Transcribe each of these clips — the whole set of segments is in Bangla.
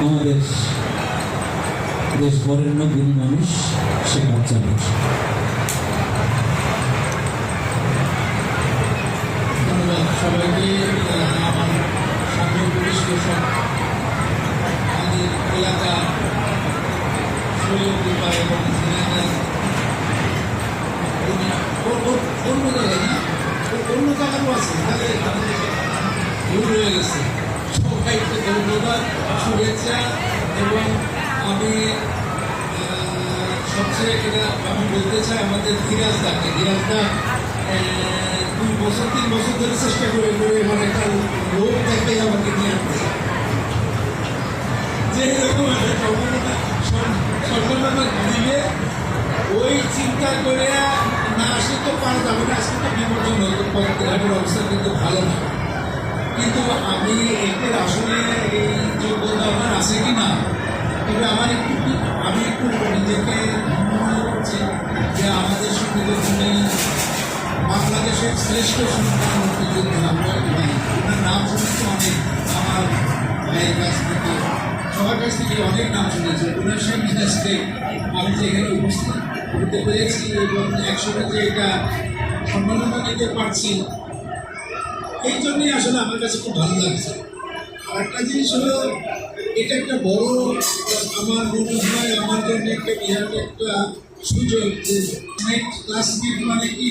আমাদের দেশ বরেণ্য গুণী মানুষ শেখ বাচ্চাদের। ধন্যবাদ সবাইকে। আমার সামনে পুলিশ প্রশাসন আমাদের এলাকা শৈলকুপা এবং অন্য জায়গায় না অন্য জায়গারও আছে, তাহলে ভুল হয়ে গেছে। সবাইকে ধন্যবাদ, শুভেচ্ছা। এবং আমি সবচেয়ে এটা আমি বলতে চাই আমাদের ধীরাজদা 2 বছর 3 বছর ধরে চেষ্টা করে এবার একটা লোক দেখে আমাকে নিয়ে আসতে যেরকম একটা সম্মাননা দিবে ওই চিন্তা করে না আসলে তো পারা যাবে না। আজকে তো বিপর্যয় হতো, পথঘাটের অবস্থা কিন্তু ভালো না। কিন্তু আমি এদের আসলে এই যোগ্যতা আমার আছে কি না, তবে আমি একটু নিজেকে মনে করছি যে আমাদের সংবিধানে বাংলাদেশের শ্রেষ্ঠ সন্তান মুক্তিযোদ্ধা ওনার নাম শুনেছি অনেক, আমার ভাইয়ের কাছ থেকে সবার কাছ থেকে অনেক নাম শুনেছি। ওনার সামনে আজকে আমি যে এখানে উপস্থিত হতে পেরেছি এবং একসঙ্গে যে এটা সম্মাননা দিতে পারছি, এই জন্যই আসলে আমার কাছে খুব ভালো লাগছে। আর একটা জিনিস হলো, এটা একটা বড় আমার মনে হয় আমার জন্য একটা বিরাট একটা সুযোগ যে ক্লাসমেট মানে কি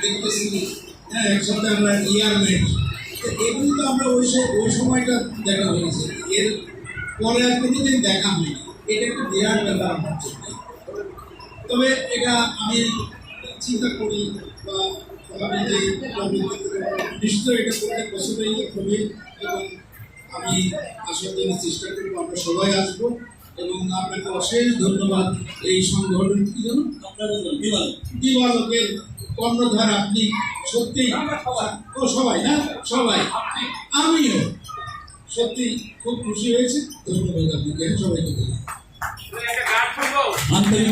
দেখতেছি। হ্যাঁ, একসাথে আমরা ইয়ার নাইট এগুলো তো আমরা ওই সময়টা দেখা হয়েছে, এর পরে আর কোনোদিন দেখা হয়নি। এটা একটা বিরাট ব্যাপার আমার জন্য। তবে এটা আমি চিন্তা করি বা ভাবি যে নিশ্চয়ই এটা প্রত্যেক বছরেই হবে এবং আমি আসার জন্য চেষ্টা করবো। আমরা সবাই আসবো এবং আপনাকে অশেষ ধন্যবাদ। এই সংগঠন কি জন্য দিবালোকের কর্ণধার আপনি সত্যি সবাই না সবাই, আমিও সত্যি খুব খুশি হয়েছি। ধন্যবাদ আপনাকে সবাইকে।